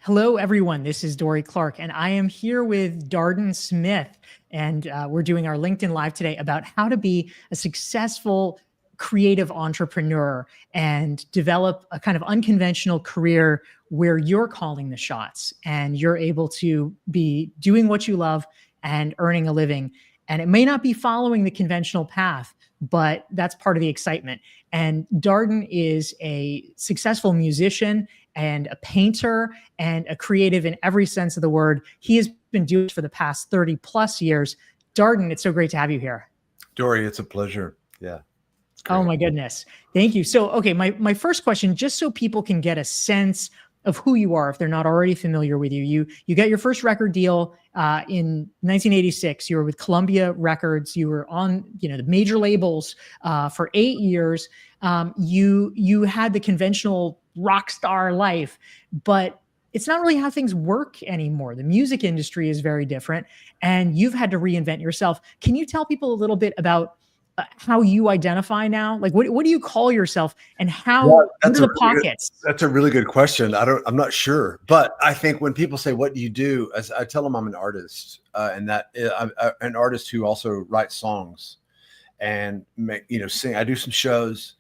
Hello, everyone. This is Dory Clark, and I am here with Darden Smith. And we're doing our LinkedIn Live today about how to be a successful creative entrepreneur and develop a kind of unconventional career where you're calling the shots and you're able to be doing what you love and earning a living. And it may not be following the conventional path, but that's part of the excitement. And Darden is a successful musician and a painter and a creative in every sense of the word. He has been doing it for the past 30 plus years. Darden, it's so great to have you here. Dory, it's a pleasure. Yeah. Great. Oh my goodness. Thank you. So, okay, my first question, just so people can get a sense of who you are, if they're not already familiar with you, you got your first record deal in 1986. You were with Columbia Records. You were on, the major labels for 8 years. You had the conventional rock star life, but it's not really how things work anymore. The music industry is very different, and you've had to reinvent yourself. Can you tell people a little bit about how you identify now? Like, what do you call yourself, and how, what are the pockets? That's a really good question. I'm not sure, but I think when people say, what do you do? As I tell them I'm an artist, and that I'm an artist who also writes songs and sing. I do some shows.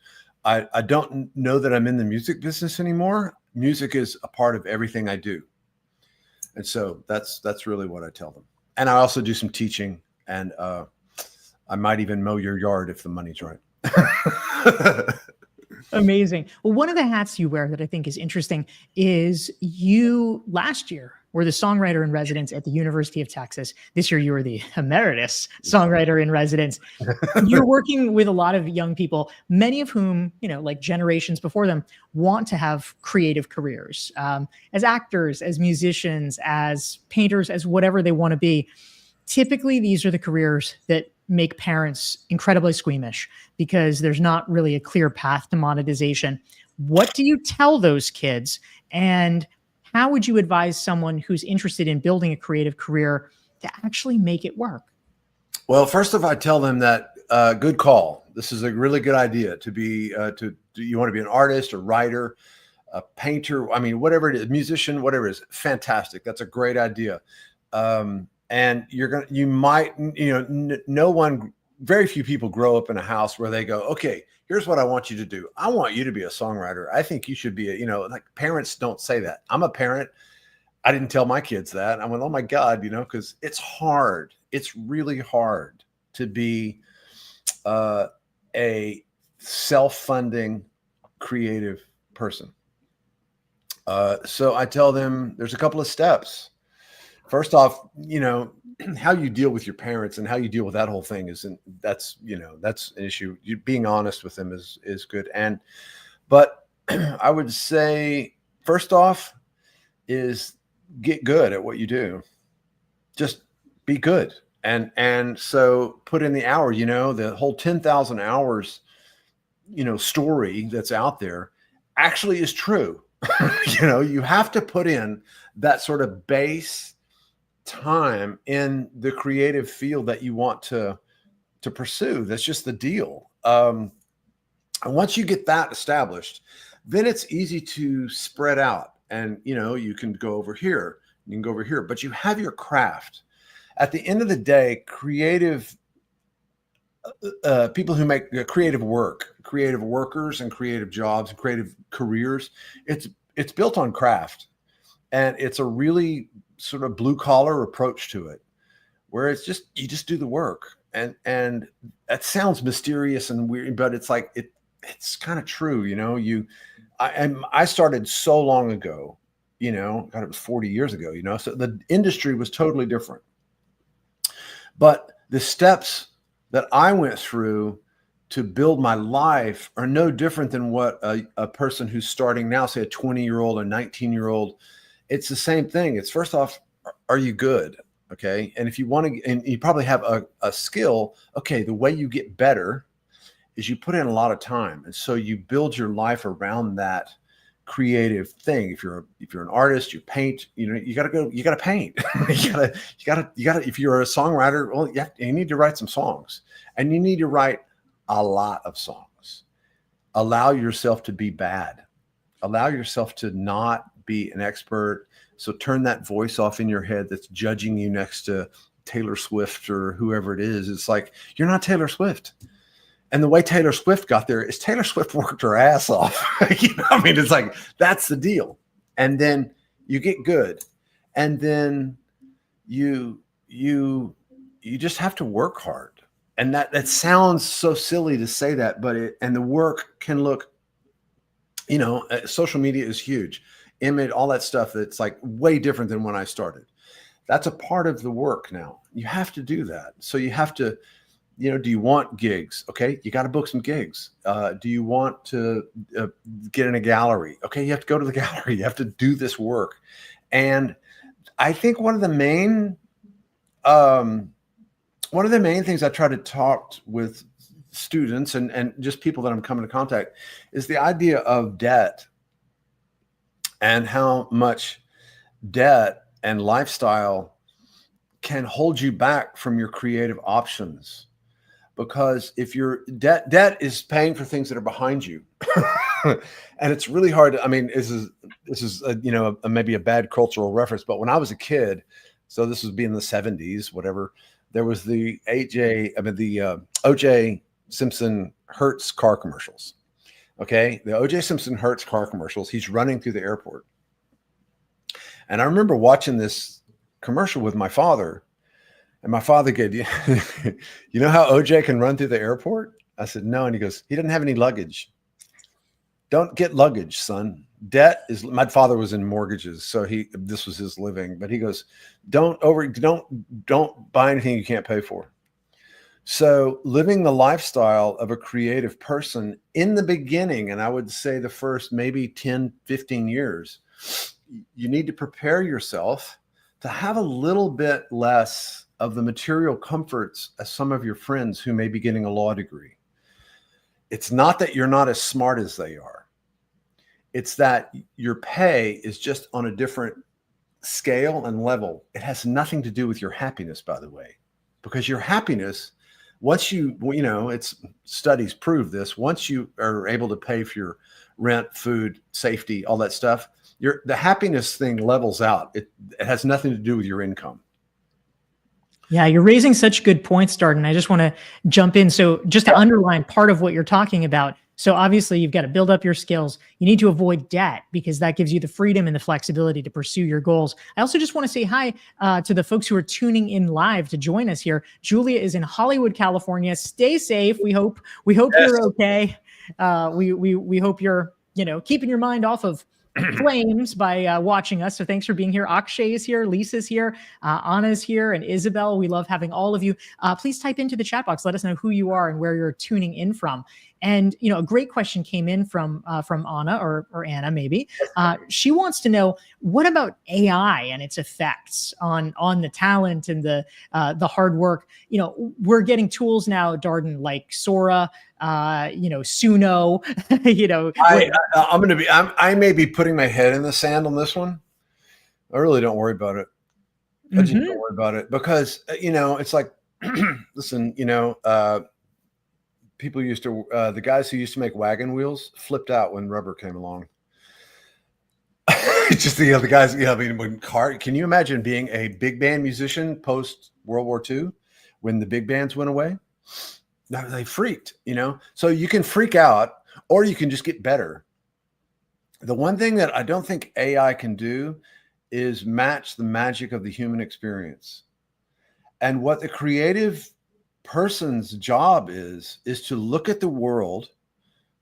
I don't know that I'm in the music business anymore. Music is a part of everything I do. And so that's really what I tell them. And I also do some teaching, and I might even mow your yard if the money's right. Amazing. Well, one of the hats you wear that I think is interesting is you last year were the songwriter in residence at the University of Texas. This year you were the emeritus songwriter in residence. You're working with a lot of young people, many of whom, like generations before them, want to have creative careers as actors, as musicians, as painters, as whatever they want to be. Typically, these are the careers that make parents incredibly squeamish because there's not really a clear path to monetization. What do you tell those kids? And how would you advise someone who's interested in building a creative career to actually make it work? Well, first of all, I tell them that good call. This is a really good idea to be, you want to be an artist, a writer, a painter. I mean, whatever it is, musician, whatever it is, fantastic. That's a great idea. And very few people grow up in a house where they go, okay, here's what I want you to do. I want you to be a songwriter. I think you should be like parents don't say that. I'm a parent. I didn't tell my kids that. I went, oh my God, because it's hard. It's really hard to be a self-funding creative person. So I tell them there's a couple of steps. First off, how you deal with your parents and how you deal with that whole thing that's an issue. You being honest with them is good. But I would say first off is get good at what you do. Just be good. And so put in the hour, the whole 10,000 hours, story that's out there actually is true. You have to put in that sort of base time in the creative field that you want to pursue. That's just the deal. And once you get that established, then it's easy to spread out, and you can go over here, you can go over here, but you have your craft. At the end of the day, creative people who make creative work, creative workers and creative jobs and creative careers, it's built on craft, and it's a really sort of blue collar approach to it, where it's just, you just do the work. And that sounds mysterious and weird, but it's like, it's kind of true. I started so long ago, God, it was 40 years ago, so the industry was totally different, but the steps that I went through to build my life are no different than what a person who's starting now, say a 20-year-old or 19-year-old, it's the same thing. It's first off, are you good? Okay. And if you want to, and you probably have a skill, okay, the way you get better is you put in a lot of time. And so you build your life around that creative thing. If you're an artist, you paint, you got to paint. you gotta, if you're a songwriter, well, you need to write some songs, and you need to write a lot of songs. Allow yourself to be bad. Allow yourself to not be an expert. So turn that voice off in your head that's judging you next to Taylor Swift or whoever it is. It's like, you're not Taylor Swift. And the way Taylor Swift got there is Taylor Swift worked her ass off. I mean, it's like, that's the deal. And then you get good. And then you just have to work hard. And that sounds so silly to say that, but the work can look, social media is huge. Image, all that stuff that's like way different than when I started. That's a part of the work now. You have to do that. So you have to, do you want gigs? Okay, you got to book some gigs. Do you want to get in a gallery? Okay, you have to go to the gallery. You have to do this work. And I think one of the main things I try to talk with students and just people that I'm coming to contact is the idea of debt and how much debt and lifestyle can hold you back from your creative options. Because if your debt is paying for things that are behind you, and it's really hard to, I mean, this is maybe a bad cultural reference, but when I was a kid, so this would be in the 70s, whatever, there was the OJ Simpson Hertz car commercials. Okay, the OJ Simpson Hertz car commercials. He's running through the airport, and I remember watching this commercial with my father. And my father goes, you know how OJ can run through the airport? I said, no. And he goes, he doesn't have any luggage. Don't get luggage, son. Debt is, my father was in mortgages, so this was his living. But he goes, don't buy anything you can't pay for. So living the lifestyle of a creative person in the beginning, and I would say the first maybe 10, 15 years, you need to prepare yourself to have a little bit less of the material comforts as some of your friends who may be getting a law degree. It's not that you're not as smart as they are. It's that your pay is just on a different scale and level. It has nothing to do with your happiness, by the way, because your happiness, once it's studies prove this, once you are able to pay for your rent, food, safety, all that stuff, the happiness thing levels out. It has nothing to do with your income. Yeah, you're raising such good points, Darden. I just want to jump in. So just to underline part of what you're talking about. So obviously you've got to build up your skills. You need to avoid debt because that gives you the freedom and the flexibility to pursue your goals. I also just want to say hi to the folks who are tuning in live to join us here. Julia is in Hollywood, California. Stay safe. We hope you're okay. We hope you're, keeping your mind off of flames by watching us. So thanks for being here. Akshay is here, Lisa's here, Anna's here, and Isabel. We love having all of you. Please type into the chat box. Let us know who you are and where you're tuning in from. And a great question came in from Anna or Anna maybe. She wants to know, what about AI and its effects on the talent and the hard work? We're getting tools now, Darden, like Sora, Suno. I may be putting my head in the sand on this one. I really don't worry about it. I just don't worry about it because it's like, listen, people used to, the guys who used to make wagon wheels flipped out when rubber came along. Just the guys, can you imagine being a big band musician post World War II when the big bands went away? They freaked, so you can freak out or you can just get better. The one thing that I don't think AI can do is match the magic of the human experience. And what the creative person's job is to look at the world,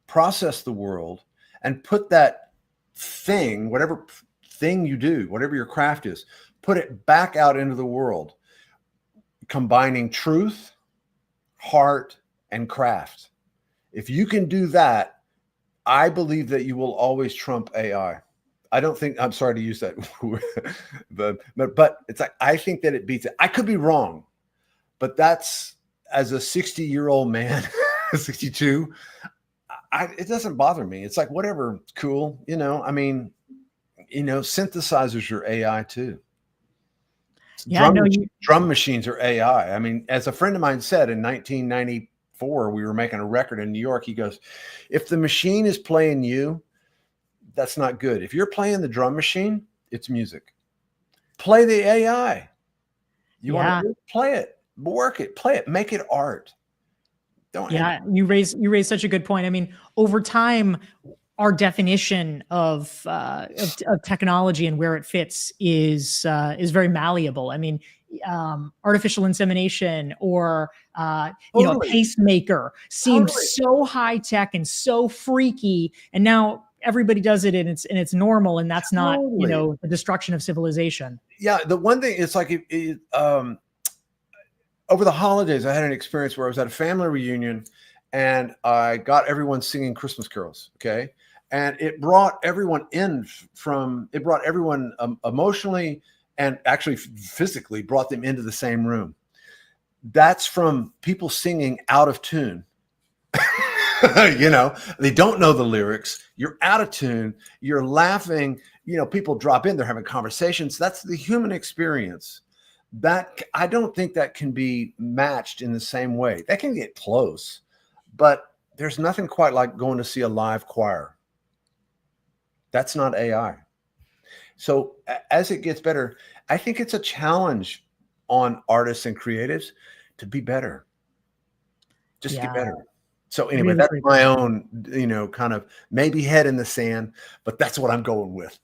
process the world, and put that thing, whatever thing you do, whatever your craft is, put it back out into the world, combining truth, heart, and craft. If you can do that, I believe that you will always trump AI. I'm sorry to use that, but it's like, I think that it beats it. I could be wrong, but that's, as a 60-year-old man, 62, it doesn't bother me. It's like, whatever, cool. Synthesizers are AI too. Yeah, drum machines are AI. I mean, as a friend of mine said in 1994, we were making a record in New York. He goes, if the machine is playing you, that's not good. If you're playing the drum machine, it's music. Play the AI. You want to play it, work it, play it, make it art. Yeah, you raise such a good point. I mean, over time, our definition of technology and where it fits is very malleable. I mean, artificial insemination or you know, a pacemaker seemed so high tech and so freaky, and now everybody does it and it's normal, and that's not, you know, the destruction of civilization. Yeah, the one thing, it's like over the holidays, I had an experience where I was at a family reunion and I got everyone singing Christmas carols. Okay. And it brought everyone emotionally and actually physically brought them into the same room. That's from people singing out of tune. You know, they don't know the lyrics. You're out of tune. You're laughing. You know, people drop in, they're having conversations. That's the human experience. That I don't think that can be matched in the same way. That can get close, but there's nothing quite like going to see a live choir. That's not AI. So as it gets better, I think it's a challenge on artists and creatives to be better. Just get better. So anyway, really, that's my own, you know, kind of maybe head in the sand, but that's what I'm going with.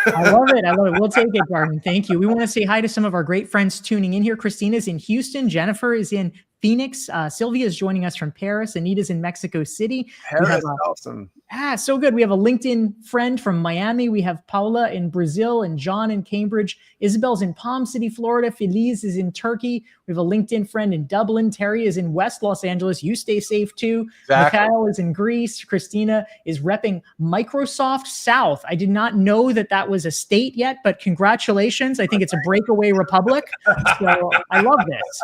I love it. I love it. We'll take it, Darden. Thank you. We want to say hi to some of our great friends tuning in here. Christina's in Houston. Jennifer is in Phoenix. Sylvia is joining us from Paris. Anita's in Mexico City. Paris, awesome. So good. We have a LinkedIn friend from Miami. We have Paula in Brazil and John in Cambridge. Isabel's in Palm City, Florida. Feliz is in Turkey. We have a LinkedIn friend in Dublin. Terry is in West Los Angeles. You stay safe too. Exactly. Mikhail is in Greece. Christina is repping Microsoft South. I did not know that was a state yet, but congratulations. I think it's a breakaway republic. So I love this.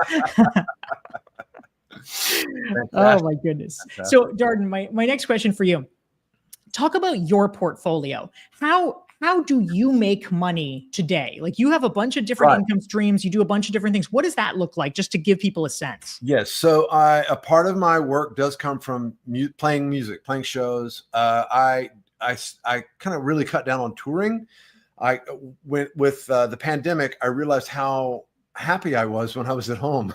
Oh my goodness. So Darden, my next question for you. Talk about your portfolio. How do you make money today? Like, you have a bunch of different income streams. You do a bunch of different things. What does that look like, just to give people a sense? Yes. So a part of my work does come from playing music, playing shows. I kind of really cut down on touring. I went with the pandemic. I realized how happy I was when I was at home.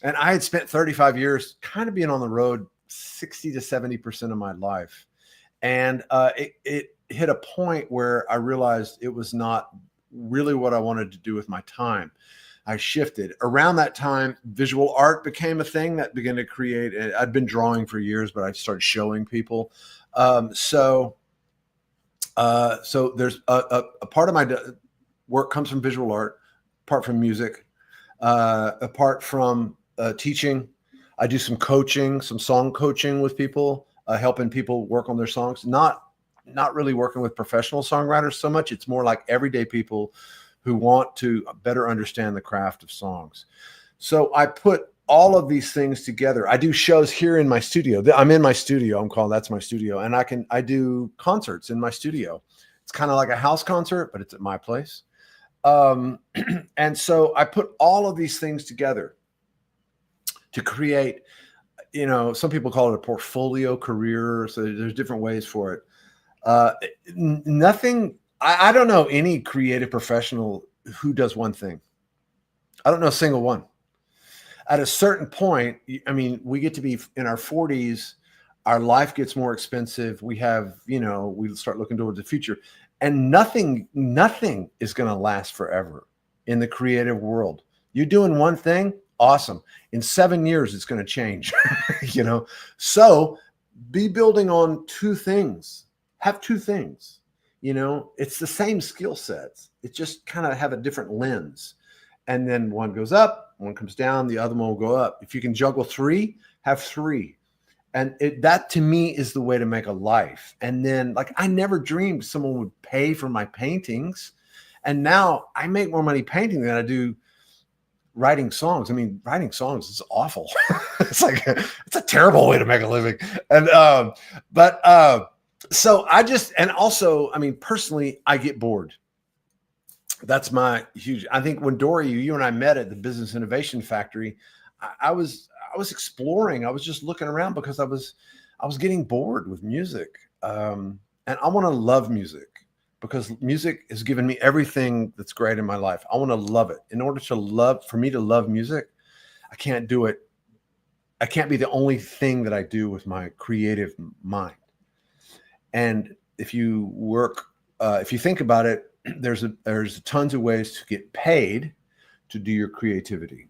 And I had spent 35 years kind of being on the road 60 to 70% of my life. And it hit a point where I realized it was not really what I wanted to do with my time. I shifted. Around that time, visual art became a thing that began to create. I'd been drawing for years, but I started showing people. So there's a part of my work comes from visual art, apart from music, apart from teaching. I do some coaching, some song coaching with people. Helping people work on their songs, not really working with professional songwriters so much. It's more like everyday people who want to better understand the craft of songs. So I put all of these things together. I do shows here in my studio. I'm in my studio. That's my studio. And I do concerts in my studio. It's kind of like a house concert, but it's at my place. And so I put all of these things together to create, you know, some people call it a portfolio career. So there's different ways for it. I don't know any creative professional who does one thing. I don't know a single one. At a certain point, I mean, we get to be in our 40s, our life gets more expensive. We have, you know, we start looking towards the future, and nothing is going to last forever in the creative world. You're doing one thing. Awesome. In 7 years, it's going to change, you know? So be building on two things, have two things, you know, it's the same skill sets. It just kind of have a different lens. And then one goes up, one comes down, the other one will go up. If you can juggle three, have three. And that to me is the way to make a life. And then, like, I never dreamed someone would pay for my paintings. And now I make more money painting than I do writing songs. I mean, writing songs is awful. It's a terrible way to make a living. And, so and also, I mean, personally, I get bored. That's my I think when Dory, you and I met at the Business Innovation Factory, I was exploring. I was just looking around because I was getting bored with music. And I want to love music because music has given me everything that's great in my life. I want to love it. In order for me to love music, I can't do it. I can't be the only thing that I do with my creative mind. And if you think about it, there's tons of ways to get paid to do your creativity.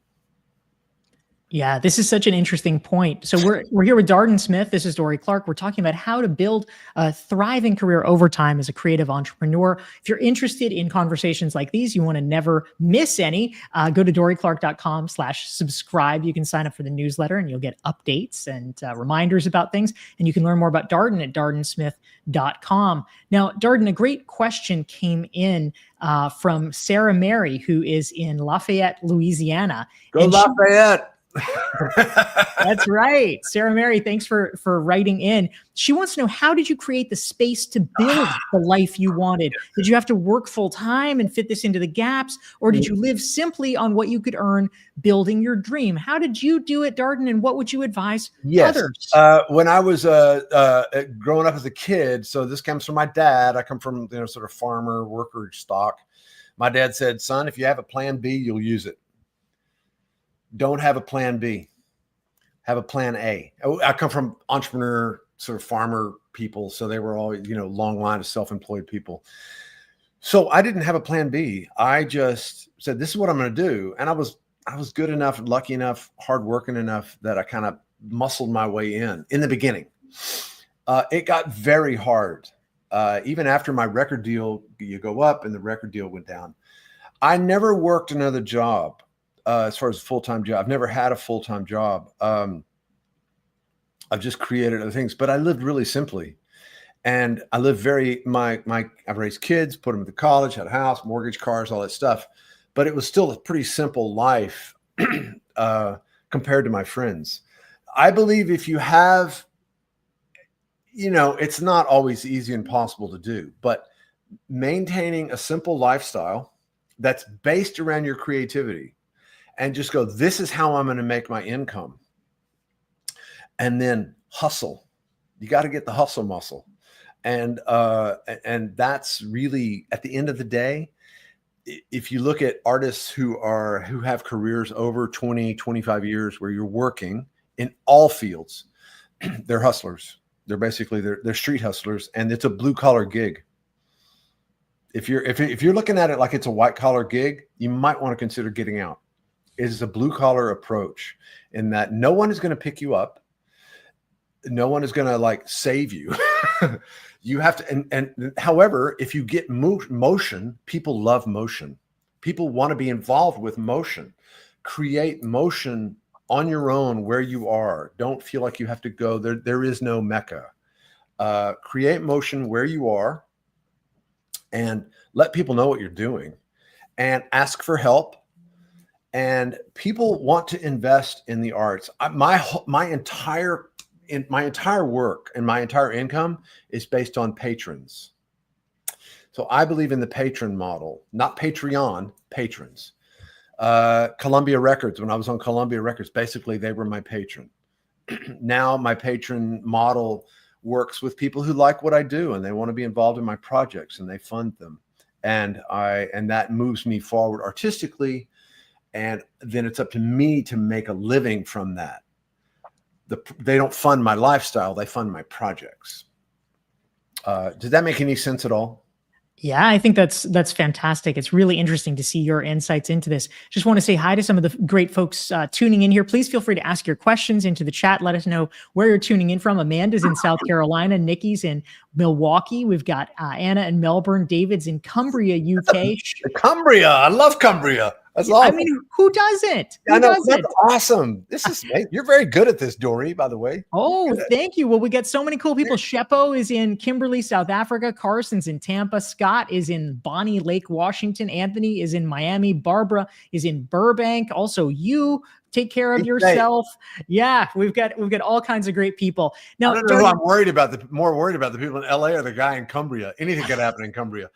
Yeah, this is such an interesting point. So we're here with Darden Smith. This is Dory Clark. We're talking about how to build a thriving career over time as a creative entrepreneur. If you're interested in conversations like these, you want to never miss any, go to doryclark.com/subscribe. You can sign up for the newsletter and you'll get updates and reminders about things. And you can learn more about Darden at dardensmith.com. Now, Darden, a great question came in from Sarah Mary, who is in Lafayette, Louisiana. Go Lafayette. That's right. Sarah Mary, thanks for writing in. She wants to know, how did you create the space to build the life you wanted? Did you have to work full time and fit this into the gaps? Or did you live simply on what you could earn building your dream? How did you do it, Darden? And what would you advise others? When I was growing up as a kid, so this comes from my dad. I come from, sort of farmer worker stock. My dad said, son, if you have a plan B, you'll use it. Don't have a plan B, have a plan A. I come from entrepreneur sort of farmer people. So they were all, long line of self-employed people. So I didn't have a plan B. I just said, this is what I'm going to do. And I was good enough, lucky enough, hardworking enough that I kind of muscled my way in the beginning. It got very hard. Even after my record deal, you go up and the record deal went down. I never worked another job. As far as a full-time job, I've never had a full-time job. I've just created other things, but I lived really simply. And I lived I've raised kids, put them to college, had a house, mortgage, cars, all that stuff. But it was still a pretty simple life compared to my friends. I believe if you have, it's not always easy and possible to do, but maintaining a simple lifestyle that's based around your creativity, and just go, this is how I'm going to make my income. And then hustle. You got to get the hustle muscle. And that's really, at the end of the day, if you look at artists who have careers over 20, 25 years where you're working in all fields, they're hustlers. They're basically, they're street hustlers, and it's a blue collar gig. If you're looking at it like it's a white collar gig, you might want to consider getting out. Is a blue collar approach in that no one is going to pick you up. No one is going to save you. You have to, and however, if you get motion, people love motion. People want to be involved with motion. Create motion on your own where you are. Don't feel like you have to go there. There is no Mecca. Create motion where you are and let people know what you're doing and ask for help. And people want to invest in the arts. My entire work and my entire income is based on patrons. So I believe in the patron model, not Patreon, patrons. Columbia Records, when I was on Columbia Records, basically they were my patron. Now my patron model works with people who like what I do and they want to be involved in my projects and they fund them. And that moves me forward artistically. And then it's up to me to make a living from that. They don't fund my lifestyle. They fund my projects. Does that make any sense at all? Yeah, I think that's fantastic. It's really interesting to see your insights into this. Just want to say hi to some of the great folks tuning in here. Please feel free to ask your questions into the chat. Let us know where you're tuning in from. Amanda's in South Carolina. Nikki's in Milwaukee. We've got Anna in Melbourne. David's in Cumbria, UK. Cumbria. I love Cumbria. That's awesome. I mean, who doesn't? That's awesome. You're very good at this, Dory, by the way. Oh, thank you. Well, we got so many cool people. Sheppo is in Kimberley, South Africa. Carson's in Tampa. Scott is in Bonnie Lake, Washington. Anthony is in Miami. Barbara is in Burbank. Also, you take care of yourself. Yeah, we've got all kinds of great people. Now, I don't know who I'm worried about. More worried about the people in LA or the guy in Cumbria. Anything could happen in Cumbria.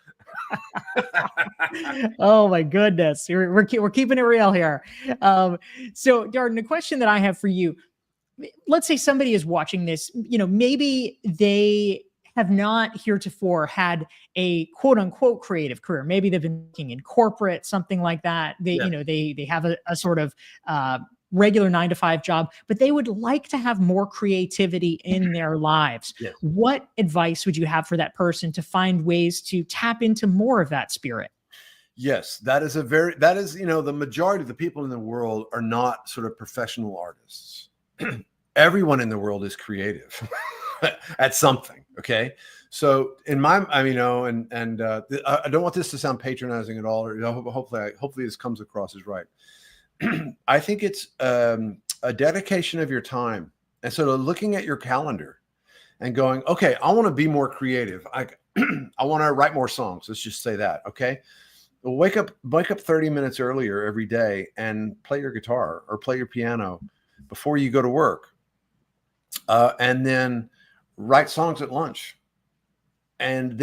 Oh my goodness, we're keeping it real here. So Darden, the question that I have for you, let's say somebody is watching this, maybe they have not heretofore had a quote unquote creative career. Maybe they've been working in corporate, something like that. They, Yeah. they have a sort of regular 9 to 5 job, but they would like to have more creativity in their lives. Yes. What advice would you have for that person to find ways to tap into more of that spirit? Yes, that is, the majority of the people in the world are not sort of professional artists. Everyone in the world is creative at something. Okay. So in my, I don't want this to sound patronizing at all, or hopefully this comes across as right. I think it's a dedication of your time, and sort of looking at your calendar and going, okay, I want to be more creative. I want to write more songs. Let's just say that. Okay. Well, wake up 30 minutes earlier every day and play your guitar or play your piano before you go to work. And then write songs at lunch. And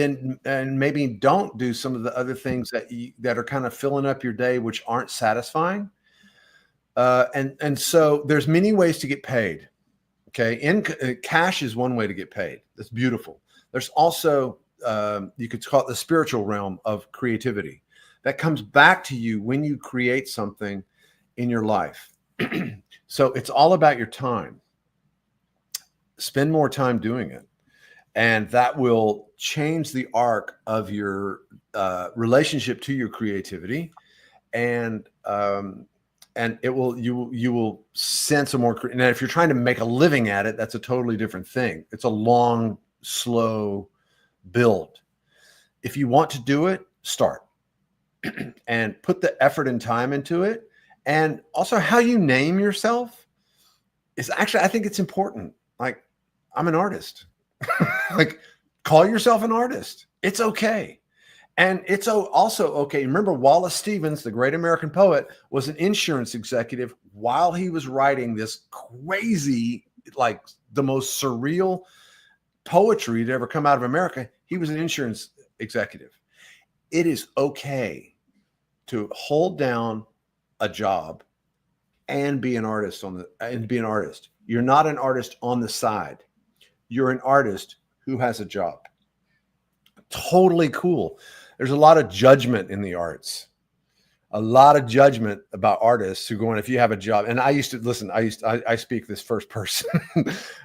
maybe don't do some of the other things that are kind of filling up your day, which aren't satisfying. And so there's many ways to get paid. Okay. Cash is one way to get paid. That's beautiful. There's also, you could call it the spiritual realm of creativity that comes back to you when you create something in your life. So it's all about your time. Spend more time doing it. And that will change the arc of your relationship to your creativity. And it will, you will sense a more, now if you're trying to make a living at it, that's a totally different thing. It's a long, slow build. If you want to do it, start and put the effort and time into it. And also how you name yourself is actually, I think it's important. Like, I'm an artist. Like, call yourself an artist. It's okay. And it's also okay. Remember, Wallace Stevens, the great American poet, was an insurance executive while he was writing this crazy, like the most surreal poetry to ever come out of America. He was an insurance executive. It is okay to hold down a job and be an artist You're not an artist on the side. You're an artist who has a job. Totally cool. There's a lot of judgment in the arts, a lot of judgment about artists who go in, if you have a job. And I speak this first person.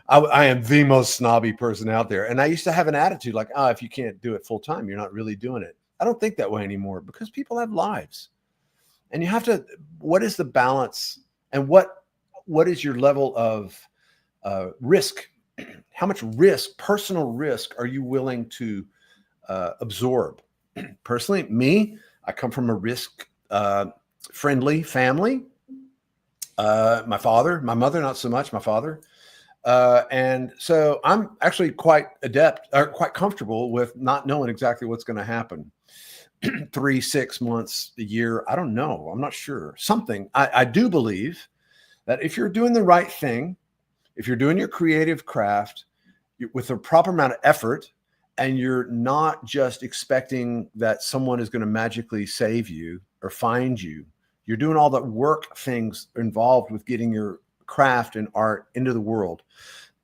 I am the most snobby person out there. And I used to have an attitude like, if you can't do it full time, you're not really doing it. I don't think that way anymore, because people have lives, and you have to, what is the balance, and what is your level of risk? How much risk, personal risk, are you willing to absorb? Personally, me, I come from a risk friendly family. My mother, not so much, my father. And so I'm actually quite adept, or quite comfortable with not knowing exactly what's going to happen. 3, 6 months, a year, I don't know. I'm not sure. Something. I do believe that if you're doing the right thing, if you're doing your creative craft with a proper amount of effort, and you're not just expecting that someone is going to magically save you or find you, you're doing all the work things involved with getting your craft and art into the world,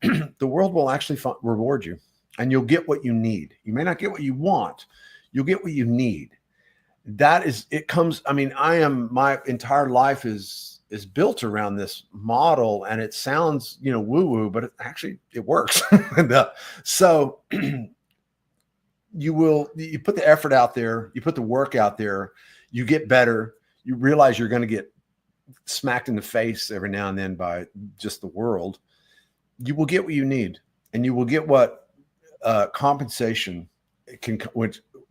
the world will actually reward you, and you'll get what you need. You may not get what you want. You'll get what you need. That is, it comes, my entire life is built around this model, and it sounds, woo-woo, but it works. So you put the effort out there, you put the work out there, you get better, you realize you're going to get smacked in the face every now and then by just the world. You will get what you need, and you will get what compensation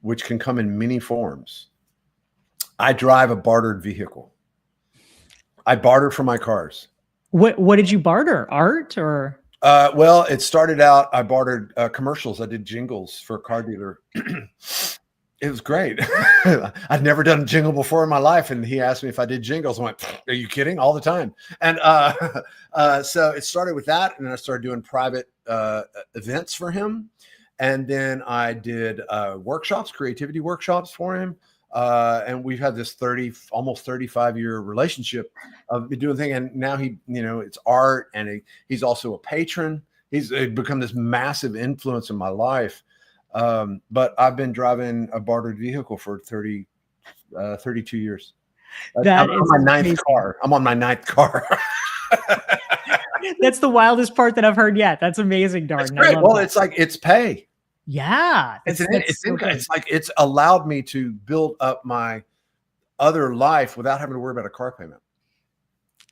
which can come in many forms. I drive a bartered vehicle. I barter for my cars. What did you barter? Art or? Well, it started out, I bartered commercials. I did jingles for a car dealer. It was great. I'd never done a jingle before in my life. And he asked me if I did jingles. I went, are you kidding? All the time. And so it started with that. And then I started doing private events for him. And then I did workshops, creativity workshops for him. And we've had this almost 35-year relationship of doing things. And now it's art, and he's also a patron. He's become this massive influence in my life. But I've been driving a bartered vehicle for 32 years. I'm That on is my ninth amazing. car. I'm on my ninth car. That's the wildest part that I've heard yet. That's amazing, That's Darden. I great. love Well, that. it's like it's pay. Yeah, It's that's so income. good. It's like it's allowed me to build up my other life without having to worry about a car payment.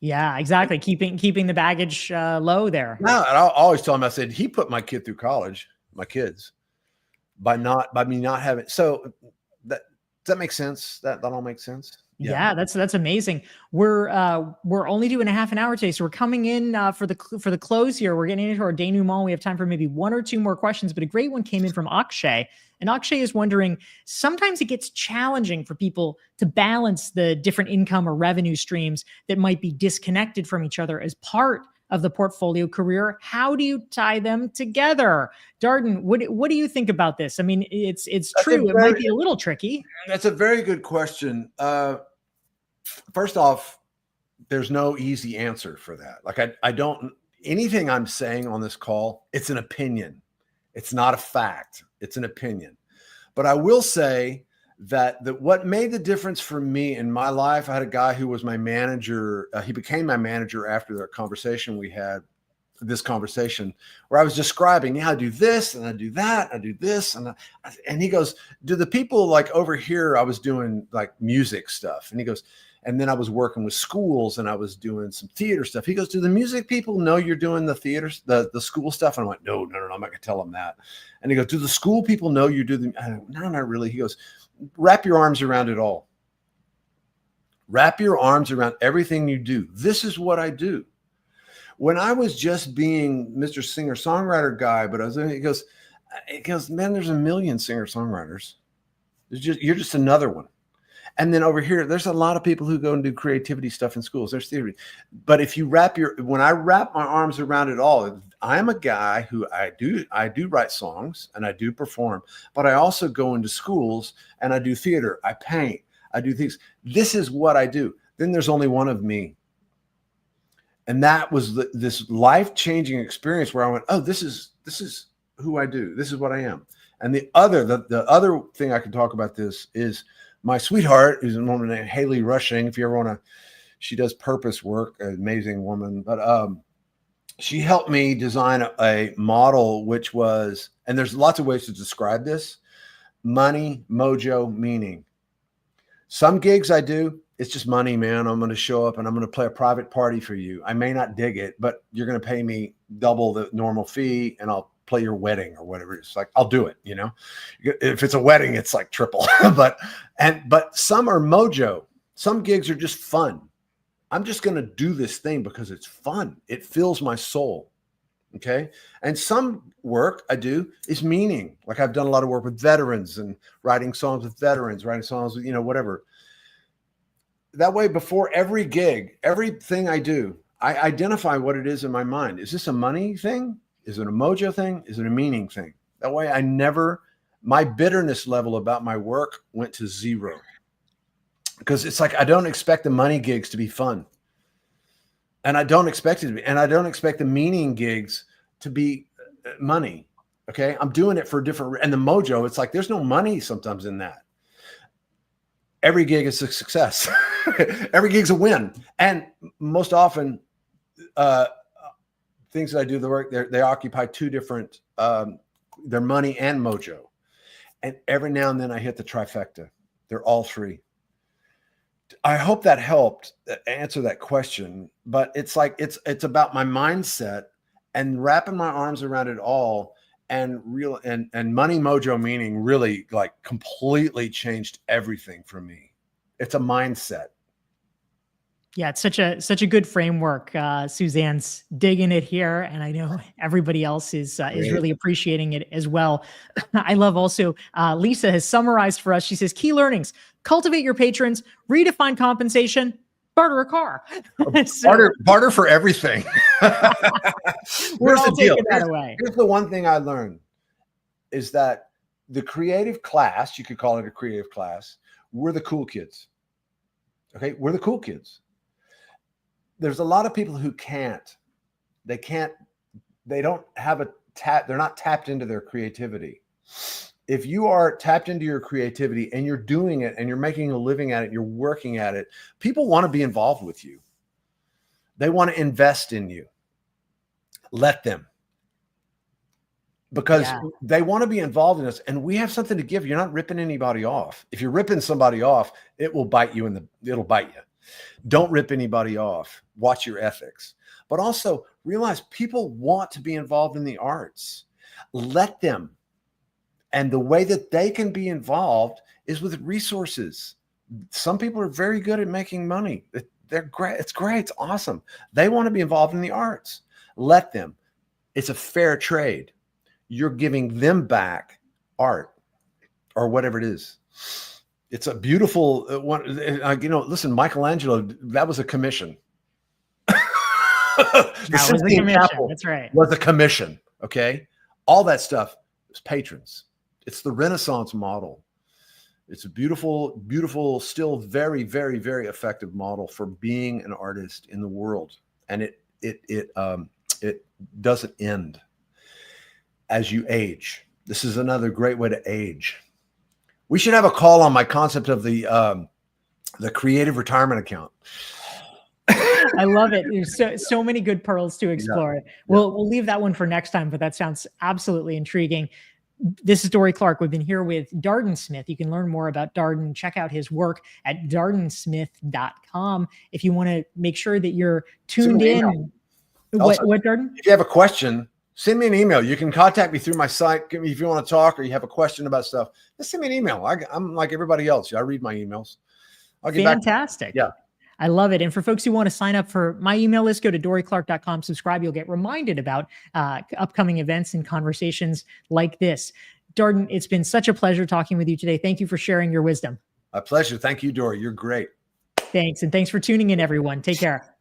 Yeah, exactly. Keeping the baggage low there. No, and I'll always tell him. I said he put my kid through college, my kids, by me not having. So that does that make sense? That all makes sense. Yeah. Yeah, that's amazing. We're only doing a half an hour today, so we're coming in for the close here. We're getting into our denouement. We have time for maybe one or two more questions, but a great one came in from Akshay, and Akshay is wondering, sometimes it gets challenging for people to balance the different income or revenue streams that might be disconnected from each other as part of the portfolio career. How do you tie them together? Darden, what do you think about this? I mean, it's true. It might be a little tricky. That's a very good question. First off, there's no easy answer for that. Like I don't, anything I'm saying on this call, it's an opinion. It's not a fact. It's an opinion. But I will say that what made the difference for me in my life, I had a guy who was my manager. He became my manager after the conversation we had, this conversation where I was describing, yeah, I do this and I do that, I do this. And he goes, do the people like over here, I was doing like music stuff. And he goes, and then I was working with schools and I was doing some theater stuff. He goes, do the music people know you're doing the theater, the school stuff? And I went, no, I'm not going to tell them that. And he goes, do the school people know you do the, no, not really. He goes, wrap your arms around it all. Wrap your arms around everything you do. This is what I do. When I was just being Mr. Singer-songwriter guy, but he goes, man, there's a million singer-songwriters. You're just another one. And then over here, there's a lot of people who go and do creativity stuff in schools. There's theory. But if you when I wrap my arms around it all, I'm a guy who I do write songs and I do perform, but I also go into schools and I do theater. I paint, I do things. This is what I do. Then there's only one of me. And that was this life-changing experience where I went, oh, this is who I do. This is what I am. And the other thing I can talk about this is my sweetheart, who's a woman named Haley Rushing. If you ever want to, she does purpose work, an amazing woman. But she helped me design a model, which was, and there's lots of ways to describe this: money, mojo, meaning. Some gigs I do, it's just money, man. I'm going to show up and I'm going to play a private party for you. I may not dig it, but you're going to pay me double the normal fee and I'll play your wedding or whatever. It's like, I'll do it. You know, if it's a wedding, it's like triple, but some are mojo. Some gigs are just fun. I'm just going to do this thing because it's fun. It fills my soul. Okay. And some work I do is meaning. Like I've done a lot of work with veterans and writing songs with veterans, writing songs with, whatever. That way, before every gig, everything I do, I identify what it is in my mind. Is this a money thing? Is it a mojo thing? Is it a meaning thing? That way my bitterness level about my work went to zero. Because it's like, I don't expect the money gigs to be fun. And I don't expect it to be. And I don't expect the meaning gigs to be money. Okay. I'm doing it for different. And the mojo, it's like, there's no money sometimes in that. Every gig is a success. Every gig's a win. And most often, things that I do the work, they occupy two different, they're money and mojo. And every now and then I hit the trifecta. They're all three. I hope that helped answer that question, but it's like, it's about my mindset and wrapping my arms around it all, and money, mojo, meaning really like completely changed everything for me. It's a mindset. Yeah, it's such a good framework. Suzanne's digging it here, and I know everybody else is really appreciating it as well. I love also Lisa has summarized for us. She says, key learnings: cultivate your patrons, redefine compensation, barter a car. barter for everything. We're all taking that away. Here's the one thing I learned is that the creative class, you could call it a creative class, we're the cool kids. Okay, we're the cool kids. There's a lot of people who can't they don't have a tap. They're not tapped into their creativity. If you are tapped into your creativity and you're doing it and you're making a living at it, you're working at it, people want to be involved with you. They want to invest in you. Let them. Because they want to be involved in us, and we have something to give. You're not ripping anybody off. If you're ripping somebody off, it will bite you it'll bite you. Don't rip anybody off. Watch your ethics. But also realize people want to be involved in the arts. Let them. And the way that they can be involved is with resources. Some people are very good at making money. They're great. It's great. It's awesome. They want to be involved in the arts. Let them. It's a fair trade. You're giving them back art or whatever it is. It's a beautiful one. Listen, Michelangelo, that was a commission. That was a commission. That's right. Was a commission. Okay. All that stuff is patrons. It's the Renaissance model. It's a beautiful, beautiful, still very, very, very effective model for being an artist in the world. And it doesn't end as you age. This is another great way to age. We should have a call on my concept of the creative retirement account. I love it. There's so many good pearls to explore. Yeah. We'll leave that one for next time, but that sounds absolutely intriguing. This is Dory Clark. We've been here with Darden Smith. You can learn more about Darden. Check out his work at dardensmith.com. If you want to make sure that you're tuned in. Also, what, Darden? If you have a question, send me an email. You can contact me through my site. If you want to talk or you have a question about stuff, just send me an email. I'm like everybody else. I read my emails. I'll get fantastic. Back. Yeah. I love it. And for folks who want to sign up for my email list, go to doryclark.com, subscribe. You'll get reminded about upcoming events and conversations like this. Darden, it's been such a pleasure talking with you today. Thank you for sharing your wisdom. A pleasure. Thank you, Dory. You're great. Thanks. And thanks for tuning in, everyone. Take care.